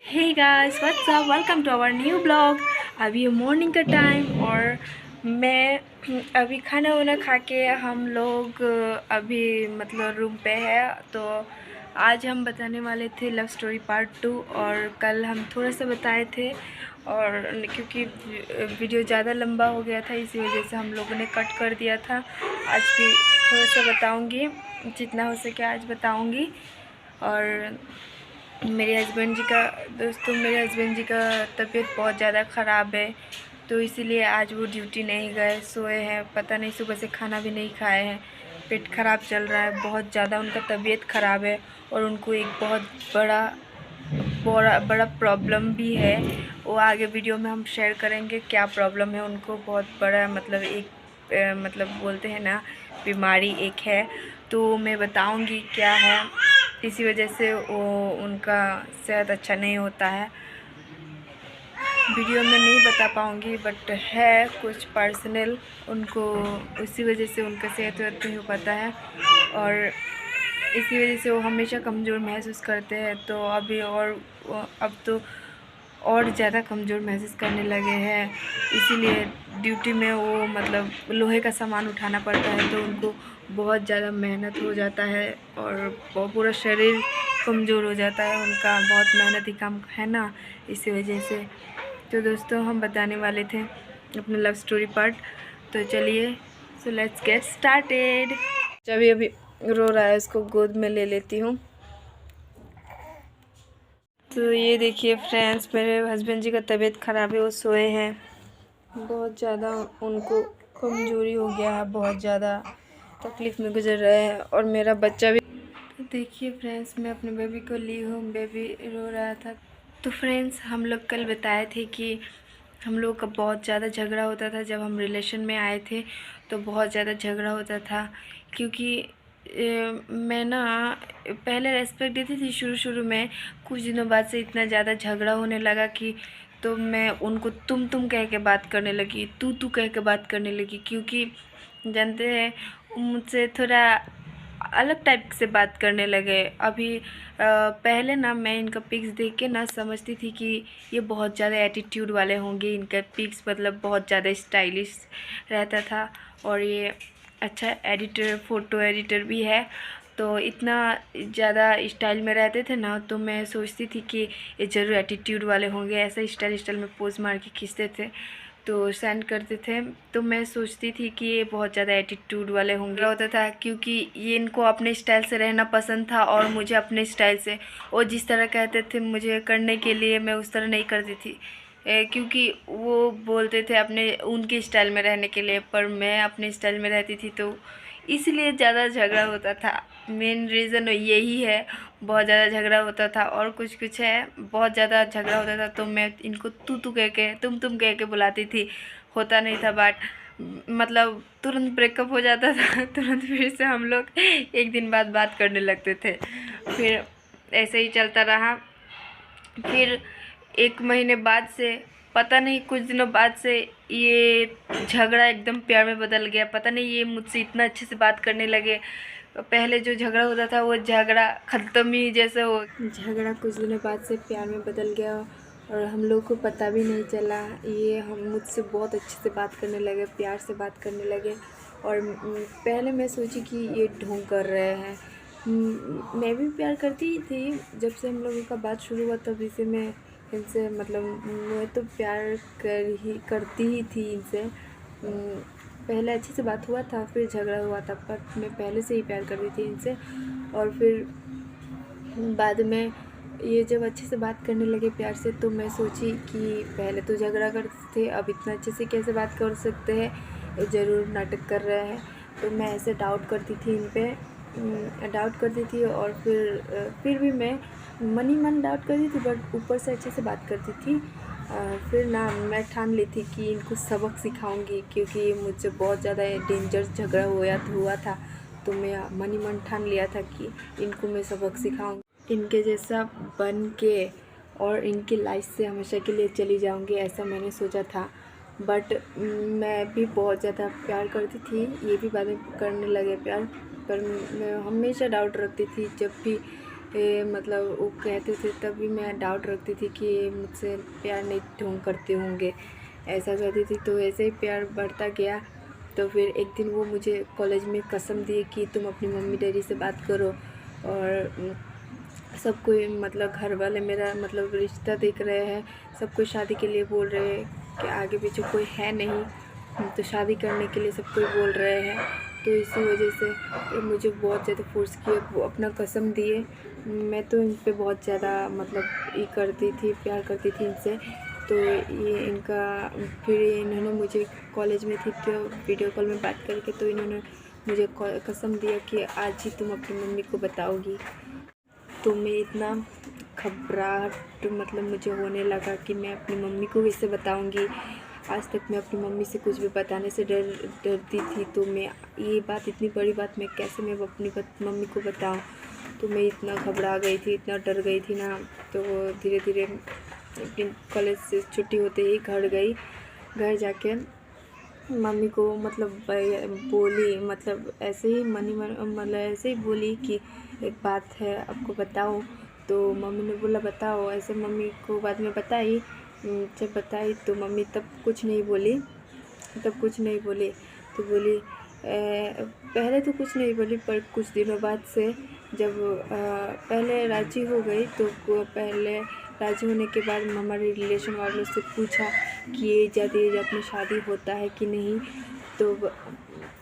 Hey guys what's up, welcome to our new blog. अभी morning का time और मैं अभी खाना वाना खा के हम लोग अभी मतलब रूम पे है। तो आज हम बताने वाले थे लव स्टोरी पार्ट 2 और कल हम थोड़ा सा बताए थे और क्योंकि वीडियो ज़्यादा लंबा हो गया था इसी वजह से हम लोगों ने कट कर दिया था। आज भी थोड़ा सा बताऊँगी, जितना हो सके आज बताऊँगी। और मेरे हस्बैंड जी का तबीयत बहुत ज़्यादा ख़राब है, तो इसीलिए आज वो ड्यूटी नहीं गए, सोए हैं। पता नहीं सुबह से खाना भी नहीं खाए हैं, पेट ख़राब चल रहा है, बहुत ज़्यादा उनका तबीयत ख़राब है। और उनको एक बहुत बड़ा बड़ा बड़ा प्रॉब्लम भी है। वो आगे वीडियो में हम शेयर करेंगे क्या प्रॉब्लम है उनको। बहुत बड़ा मतलब एक मतलब बोलते हैं ना, बीमारी एक है, तो मैं बताऊंगी क्या है। इसी वजह से वो उनका सेहत अच्छा नहीं होता है। वीडियो में नहीं बता पाऊंगी, बट है कुछ पर्सनल उनको, उसी वजह से उनका सेहत नहीं हो पाता है और इसी वजह से वो हमेशा कमज़ोर महसूस करते हैं। तो अभी और अब तो और ज़्यादा कमज़ोर महसूस करने लगे हैं, इसीलिए ड्यूटी में वो मतलब लोहे का सामान उठाना पड़ता है, तो उनको बहुत ज़्यादा मेहनत हो जाता है और पूरा शरीर कमज़ोर हो जाता है उनका। बहुत मेहनती काम है ना, इसी वजह से। तो दोस्तों हम बताने वाले थे अपने लव स्टोरी पार्ट, तो चलिए सो लेट्स गेट स्टार्टेड। अभी अभी रो रहा है, उसको गोद में ले लेती हूँ। तो ये देखिए फ्रेंड्स, मेरे हस्बैंड जी का तबीयत ख़राब है, वो सोए हैं। बहुत ज़्यादा उनको कमज़ोरी हो गया है, बहुत ज़्यादा तकलीफ़ में गुजर रहे हैं और मेरा बच्चा भी। तो देखिए फ्रेंड्स, मैं अपने बेबी को ली हूँ, बेबी रो रहा था। तो फ्रेंड्स, हम लोग कल बताए थे कि हम लोग का बहुत ज़्यादा झगड़ा होता था जब हम रिलेशन में आए थे। तो बहुत ज़्यादा झगड़ा होता था क्योंकि मैं ना पहले रेस्पेक्ट देती थी शुरू शुरू में, कुछ दिनों बाद से इतना ज़्यादा झगड़ा होने लगा कि तो मैं उनको तुम कह के बात करने लगी, तू कह के बात करने लगी। क्योंकि जानते हैं मुझसे थोड़ा अलग टाइप से बात करने लगे। अभी पहले ना मैं इनका पिक्स देख के ना समझती थी कि ये बहुत ज़्यादा एटीट्यूड वाले होंगे। इनका पिक्स मतलब बहुत ज़्यादा स्टाइलिश रहता था और ये अच्छा एडिटर, फ़ोटो एडिटर भी है। तो इतना ज़्यादा स्टाइल में रहते थे ना, तो मैं सोचती थी कि ये ज़रूर एटीट्यूड वाले होंगे। ऐसा स्टाइल में पोज मार के खींचते थे तो सेंड करते थे। तो मैं सोचती थी कि ये बहुत ज़्यादा एटीट्यूड वाले होंगे। होता था क्योंकि ये इनको अपने स्टाइल से रहना पसंद था और मुझे अपने स्टाइल से। वो जिस तरह कहते थे मुझे करने के लिए, मैं उस तरह नहीं करती थी। क्योंकि वो बोलते थे अपने उनके स्टाइल में रहने के लिए, पर मैं अपने स्टाइल में रहती थी, तो इसलिए ज़्यादा झगड़ा होता था। मेन रीज़न यही है, बहुत ज़्यादा झगड़ा होता था। और कुछ है, बहुत ज़्यादा झगड़ा होता था तो मैं इनको तू कह के, तुम कह के बुलाती थी। होता नहीं था बात, मतलब तुरंत ब्रेकअप हो जाता था तुरंत फिर से हम लोग एक दिन बाद बात करने लगते थे। फिर ऐसे ही चलता रहा। फिर एक महीने बाद से, पता नहीं कुछ दिनों बाद से, ये झगड़ा एकदम प्यार में बदल गया। पता नहीं ये मुझसे इतना अच्छे से बात करने लगे। पहले जो झगड़ा होता था वो झगड़ा ख़त्म ही जैसे हो, झगड़ा कुछ दिनों बाद से प्यार में बदल गया और हम लोग को पता भी नहीं चला। ये हम मुझसे बहुत अच्छे से बात करने लगे, प्यार से बात करने लगे। और पहले मैं सोची कि ये ढोंग कर रहे हैं। मैं भी प्यार करती ही थी, जब से हम लोगों का बात शुरू हुआ तभी से मैं इनसे मतलब मैं तो प्यार करती ही थी इनसे। पहले अच्छे से बात हुआ था, फिर झगड़ा हुआ था, पर मैं पहले से ही प्यार करती थी इनसे। और फिर बाद में ये जब अच्छे से बात करने लगे प्यार से, तो मैं सोची कि पहले तो झगड़ा करते थे, अब इतना अच्छे से कैसे बात कर सकते हैं, ये ज़रूर नाटक कर रहे हैं। तो मैं ऐसे डाउट करती थी इन पे, डाउट करती थी। और फिर भी मैं मन ही मन डाउट करती थी, बट ऊपर से अच्छे से बात करती थी। फिर ना मैं ठान ली थी कि इनको सबक सिखाऊंगी, क्योंकि मुझसे बहुत ज़्यादा डेंजर झगड़ा हुआ था। तो मैं मन ही मन ठान लिया था कि इनको मैं सबक सिखाऊंगी, इनके जैसा बन के और इनकी लाइफ से हमेशा के लिए चली जाऊंगी, ऐसा मैंने सोचा था। बट मैं भी बहुत ज़्यादा प्यार करती थी, ये भी बाद में करने लगे प्यार, पर मैं हमेशा डाउट रखती थी। जब भी मतलब वो कहते थे, तभी मैं डाउट रखती थी कि ये मुझसे प्यार नहीं ढोंग करते होंगे, ऐसा कहती थी। तो ऐसे ही प्यार बढ़ता गया। तो फिर एक दिन वो मुझे कॉलेज में कसम दिए कि तुम अपनी मम्मी डैडी से बात करो, और सब कोई मतलब घर वाले मेरा मतलब रिश्ता देख रहे हैं, सब कोई शादी के लिए बोल रहे हैं कि आगे पीछे कोई है नहीं, तो शादी करने के लिए सब कोई बोल रहे हैं। तो इसी वजह से ये मुझे बहुत ज़्यादा फोर्स किए, वो अपना कसम दिए। मैं तो इन पे बहुत ज़्यादा मतलब ये करती थी, प्यार करती थी इनसे। तो ये इनका फिर इन्होंने मुझे कॉलेज में थी तो वीडियो कॉल में बात करके तो इन्होंने मुझे कसम दिया कि आज ही तुम अपनी मम्मी को बताओगी। तो मैं इतना घबराहट मतलब मुझे होने लगा कि मैं अपनी मम्मी को कैसे बताऊंगी। आज तक मैं अपनी मम्मी से कुछ भी बताने से डरती थी। तो मैं ये बात, इतनी बड़ी बात मैं कैसे मैं अपनी मम्मी को बताऊं। तो मैं इतना घबरा गई थी, इतना डर गई थी ना। तो धीरे धीरे कॉलेज से छुट्टी होते ही घर गई। घर जाके मम्मी को मतलब बोली, मतलब ऐसे ही मतलब ऐसे ही बोली कि एक बात है आपको बताओ। तो मम्मी ने बोला बताओ। ऐसे मम्मी को बाद में बताई। जब बताई तो मम्मी तब कुछ नहीं बोली, तो बोली पहले तो कुछ नहीं बोली, पर कुछ दिनों बाद से जब पहले राजी हो गई, तो पहले राजी होने के बाद हमारे रिलेशन वालों से पूछा कि एजात में शादी होता है कि नहीं। तो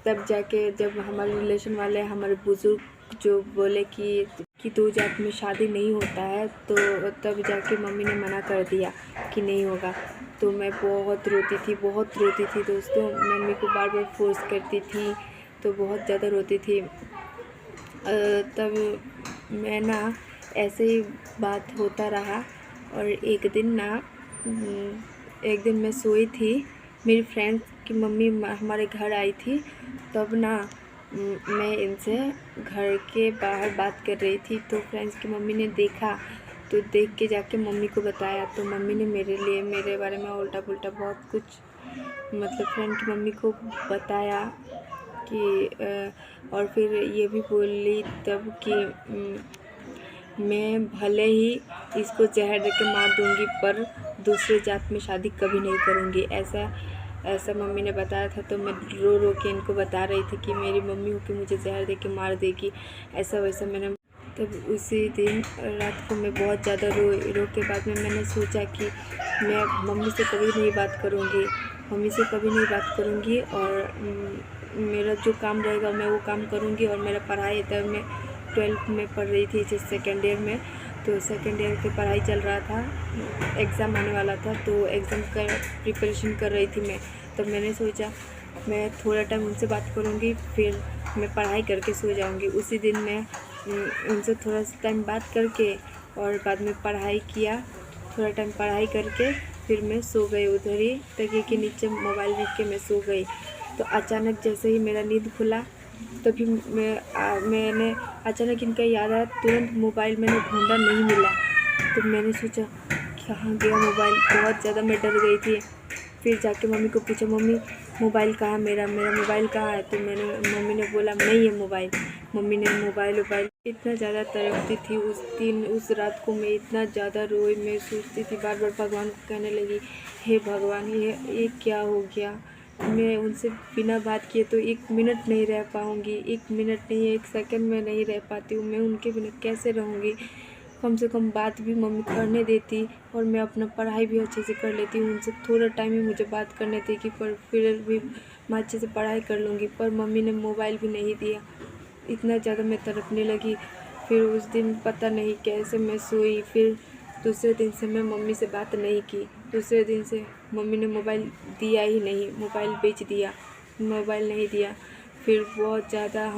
तब जाके जब हमारे रिलेशन वाले, हमारे बुज़ुर्ग जो बोले कि दो जात में शादी नहीं होता है, तो तब जाके मम्मी ने मना कर दिया कि नहीं होगा। तो मैं बहुत रोती थी दोस्तों। मम्मी को बार बार फोर्स करती थी, तो बहुत ज़्यादा रोती थी। तब मैं ना ऐसे ही बात होता रहा। और एक दिन मैं सोई थी, मेरी फ्रेंड की मम्मी हमारे घर आई थी। तब ना मैं इनसे घर के बाहर बात कर रही थी, तो फ्रेंड्स की मम्मी ने देखा। तो देख के जाके मम्मी को बताया, तो मम्मी ने मेरे बारे में उल्टा पुल्टा बहुत कुछ मतलब फ्रेंड की मम्मी को बताया कि और फिर ये भी बोली तब कि मैं भले ही इसको जहर दे के मार दूंगी, पर दूसरे जात में शादी कभी नहीं करूंगी। ऐसा मम्मी ने बताया था। तो मैं रो रो के इनको बता रही थी कि मेरी मम्मी हो कि मुझे जहर दे के मार देगी, ऐसा वैसा। मैंने तब उसी दिन रात को मैं बहुत ज़्यादा रो के बाद में मैंने सोचा कि मैं मम्मी से कभी नहीं बात करूँगी, और मेरा जो काम रहेगा मैं वो काम करूँगी। और मेरा पढ़ाई, तब मैं 12th में पढ़ रही थी, जिस सेकेंड ईयर में। तो सेकेंड ईयर की पढ़ाई चल रहा था, एग्ज़ाम आने वाला था, तो एग्ज़ाम का प्रिपरेशन कर रही थी मैं। तब मैंने सोचा मैं थोड़ा टाइम उनसे बात करूँगी, फिर मैं पढ़ाई करके सो जाऊँगी। उसी दिन मैं उनसे थोड़ा सा टाइम बात करके और बाद में पढ़ाई किया। थोड़ा टाइम पढ़ाई करके फिर मैं सो गई, उधर ही तकिए के नीचे मोबाइल रख के मैं सो गई। तो अचानक जैसे ही मेरा नींद खुला, तभी मैंने अचानक इनका याद आया। तुरंत मोबाइल मैंने ढूंढा, नहीं मिला। तो मैंने सोचा कहाँ गया मोबाइल, बहुत ज़्यादा मैं डर गई थी। फिर जाके मम्मी को पूछा, मम्मी मोबाइल कहाँ है, मेरा मोबाइल कहाँ है। तो मम्मी ने बोला नहीं है मोबाइल। मम्मी ने मोबाइल इतना ज़्यादा तड़पती थी उस रात को। मैं इतना ज़्यादा रोई, मैं सोचती थी बार बार, भगवान को कहने लगी, हे भगवान ये क्या हो गया। मैं उनसे बिना बात किए तो 1 मिनट नहीं रह पाऊँगी, 1 मिनट नहीं, 1 सेकंड में नहीं रह पाती हूँ। मैं उनके बिना कैसे रहूँगी। कम से कम बात भी मम्मी करने देती, और मैं अपना पढ़ाई भी अच्छे से कर लेती हूँ। उनसे थोड़ा टाइम ही मुझे बात करने देगी, पर फिर भी मैं अच्छे से पढ़ाई कर लूँगी। पर मम्मी ने मोबाइल भी नहीं दिया। इतना ज़्यादा मैं तड़पने लगी। फिर उस दिन पता नहीं कैसे मैं सोई। फिर दूसरे दिन से मैं मम्मी से बात नहीं की। दूसरे दिन से मम्मी ने मोबाइल दिया ही नहीं, मोबाइल बेच दिया, मोबाइल नहीं दिया। फिर बहुत ज़्यादा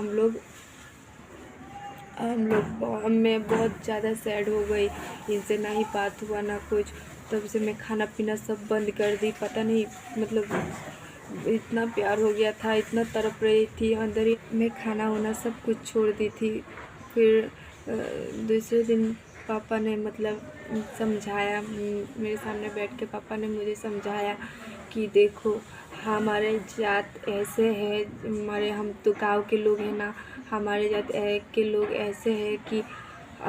मैं बहुत ज़्यादा सैड हो गई। इनसे ना ही बात हुआ ना कुछ। तब से मैं खाना पीना सब बंद कर दी। पता नहीं मतलब इतना प्यार हो गया था, इतना तड़प रही थी अंदर ही। मैं खाना वाना सब कुछ छोड़ दी थी। फिर दूसरे दिन पापा ने मतलब समझाया, मेरे सामने बैठ के पापा ने मुझे समझाया कि देखो हमारे जात ऐसे है, हम तो गांव के लोग हैं ना, हमारे जात के लोग ऐसे हैं कि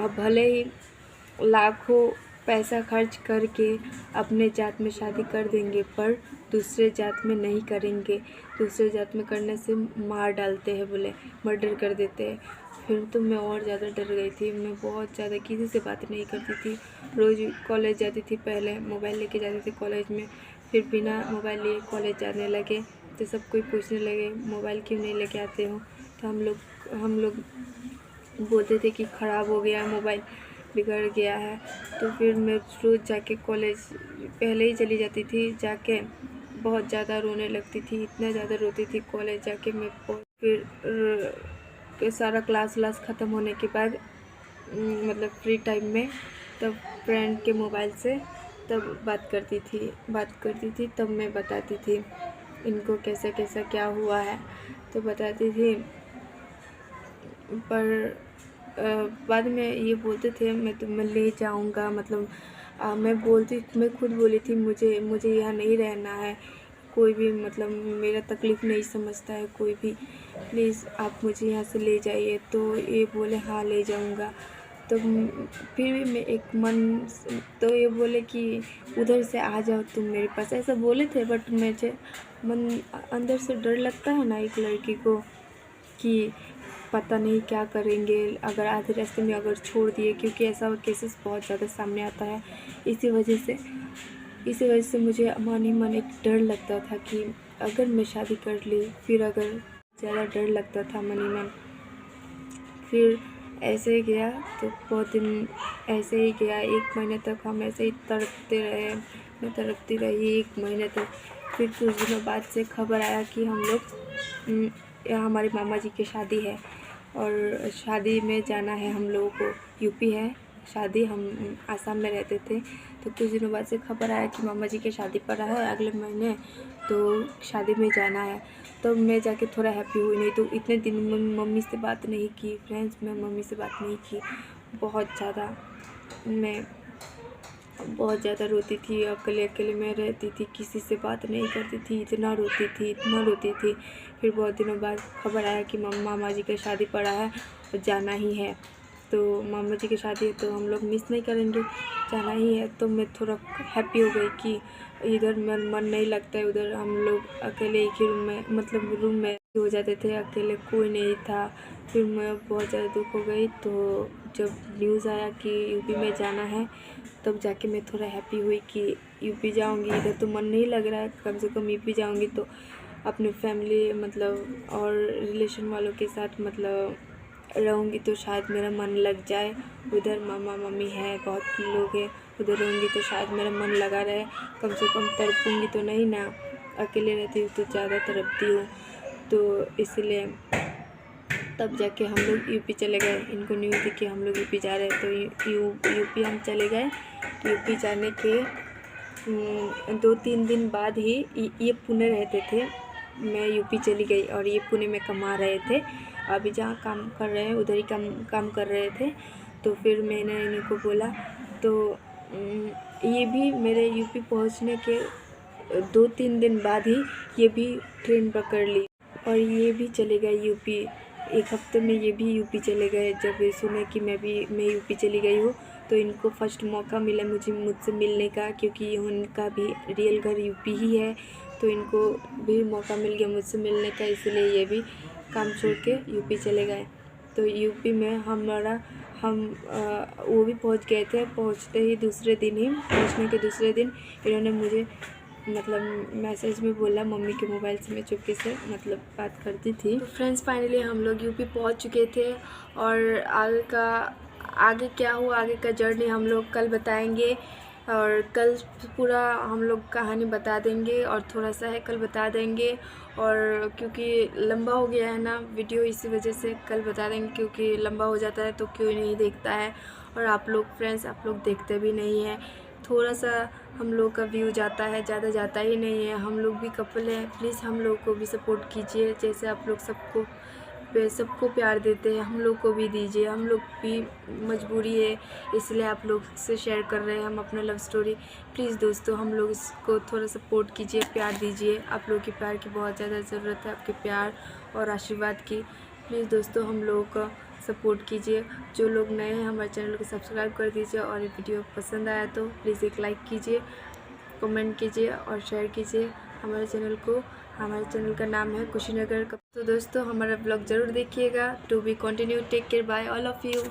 भले ही लाखों पैसा खर्च करके अपने जात में शादी कर देंगे, पर दूसरे जात में नहीं करेंगे। दूसरे जात में करने से मार डालते हैं, बोले मर्डर कर देते हैं। फिर तो मैं और ज़्यादा डर गई थी। मैं बहुत ज़्यादा किसी से बात नहीं करती थी। रोज़ कॉलेज जाती थी, पहले मोबाइल लेके जाती थी कॉलेज में, फिर बिना मोबाइल लिए कॉलेज जाने लगे तो सब कोई पूछने लगे मोबाइल क्यों नहीं लेके आते हो। तो हम लोग बोलते थे कि ख़राब हो गया मोबाइल, बिगड़ गया है। तो फिर मैं रोज़ जाके कॉलेज पहले ही चली जाती थी, जाके बहुत ज़्यादा रोने लगती थी, इतना ज़्यादा रोती थी कॉलेज जाके मैं। फिर सारा क्लास ख़त्म होने के बाद मतलब फ्री टाइम में तब फ्रेंड के मोबाइल से तब बात करती थी तब मैं बताती थी इनको कैसा कैसा क्या हुआ है, तो बताती थी। पर बाद में ये बोलते थे मैं तुम्हें ले जाऊंगा, मतलब मैं खुद बोली थी मुझे यहाँ नहीं रहना है, कोई भी मतलब मेरा तकलीफ़ नहीं समझता है कोई भी, प्लीज़ आप मुझे यहाँ से ले जाइए। तो ये बोले हाँ ले जाऊंगा। तो फिर भी मैं एक मन तो ये बोले कि उधर से आ जाओ तुम मेरे पास, ऐसा बोले थे। बट मुझे मन अंदर से डर लगता है ना एक लड़की को कि पता नहीं क्या करेंगे अगर आधे रास्ते में अगर छोड़ दिए, क्योंकि ऐसा केसेस बहुत ज़्यादा सामने आता है। इसी वजह से मुझे मन ही मन एक डर लगता था कि अगर मैं शादी कर ली फिर, अगर ज़्यादा डर लगता था मन ही मन। फिर ऐसे ही गया, तो बहुत दिन ऐसे ही गया। 1 महीने तक हम ऐसे ही तड़पते रहे, मैं तड़पती रही 1 महीने तक। फिर कुछ दिनों बाद से खबर आया कि हम लोग यहाँ हमारे मामा जी की शादी है और शादी में जाना है हम लोगों को। यूपी है शादी, हम आसाम में रहते थे। तो कुछ दिनों बाद से खबर आया कि मामा जी की शादी पड़ा है अगले महीने, तो शादी में जाना है। तो मैं जाके थोड़ा हैप्पी हुई, नहीं तो इतने दिन मम्मी से बात नहीं की। फ्रेंड्स, मैं मम्मी से बात नहीं की। मैं बहुत ज़्यादा रोती थी, अकेले मैं रहती थी, किसी से बात नहीं करती थी, इतना रोती थी। फिर बहुत दिनों बाद खबर आया कि मामा जी की शादी पड़ा है और जाना ही है। तो मामा जी की शादी है तो हम लोग मिस नहीं करेंगे, जाना ही है। तो मैं थोड़ा हैप्पी हो गई कि इधर मन नहीं लगता है, उधर हम लोग अकेले एक ही रूम में, मतलब रूम में हो जाते थे, अकेले कोई नहीं था। फिर मैं बहुत ज़्यादा दुख हो गई। तो जब न्यूज़ आया कि यूपी में जाना है, तब जाके मैं थोड़ा हैप्पी हुई कि यूपी जाऊंगी। इधर तो मन नहीं लग रहा है, कम से कम यूपी जाऊंगी तो अपने फैमिली मतलब और रिलेशन वालों के साथ मतलब रहूंगी, तो शायद मेरा मन लग जाए। उधर मामा मम्मी है, बहुत लोग हैं, उधर रहूंगी तो शायद मेरा मन लगा रहे, कम से कम तड़पूंगी तो नहीं ना। अकेले रहती हूँ तो ज़्यादा तड़पती हूँ, तो इसलिए तब जाके हम लोग यूपी चले गए। इनको न्यूज़ थी कि हम लोग यूपी जा रहे हैं, तो यूपी हम चले गए। यूपी जाने के 2-3 दिन बाद ही ये पुणे रहते थे, मैं यूपी चली गई और ये पुणे में कमा रहे थे। अभी जहाँ काम कर रहे हैं उधर ही काम कर रहे थे। तो फिर मैंने इनको बोला, तो ये भी मेरे यूपी पहुँचने के 2-3 दिन बाद ही ये भी ट्रेन पकड़ ली और ये भी चले गए यूपी। 1 हफ्ते में ये भी यूपी चले गए। जब ये सुने कि मैं यूपी चली गई हूँ, तो इनको फर्स्ट मौका मिला मुझसे मिलने का, क्योंकि उनका भी रियल घर यूपी ही है। तो इनको भी मौका मिल गया मुझसे मिलने का, इसलिए ये भी काम छोड़ के यूपी चले गए। तो यूपी में वो भी पहुंच गए थे। पहुंचने के दूसरे दिन इन्होंने मुझे मतलब मैसेज में बोला, मम्मी के मोबाइल से मैं चुपके से मतलब बात करती थी। तो फ्रेंड्स, फाइनली हम लोग यूपी पहुंच चुके थे और आगे क्या हुआ, आगे का जर्नी हम लोग कल बताएंगे। और कल पूरा हम लोग कहानी बता देंगे और थोड़ा सा है कल बता देंगे। और क्योंकि लंबा हो गया है ना वीडियो, इसी वजह से कल बता देंगे, क्योंकि लंबा हो जाता है तो कोई नहीं देखता है। और आप लोग फ्रेंड्स, आप लोग देखते भी नहीं हैं। थोड़ा सा हम लोग का व्यू जाता है, ज़्यादा जाता ही नहीं है। हम लोग भी कपल हैं, प्लीज़ हम लोग को भी सपोर्ट कीजिए। जैसे आप लोग सबको प्यार देते हैं, हम लोग को भी दीजिए। हम लोग भी मजबूरी है, इसलिए आप लोग से शेयर कर रहे हैं हम अपना लव स्टोरी। प्लीज़ दोस्तों, हम लोग इसको थोड़ा सपोर्ट कीजिए, प्यार दीजिए। आप लोग के प्यार की बहुत ज़्यादा ज़रूरत है, आपके प्यार और आशीर्वाद की। प्लीज़ दोस्तों, हम लोगों का सपोर्ट कीजिए। जो लोग नए हैं हमारे चैनल को सब्सक्राइब कर दीजिए, और ये वीडियो पसंद आया तो प्लीज़ एक लाइक कीजिए, कमेंट कीजिए और शेयर कीजिए हमारे चैनल को। हमारे चैनल का नाम है कुशीनगर का। तो दोस्तों हमारा ब्लॉग ज़रूर देखिएगा। To be continue. Take care, bye all of you.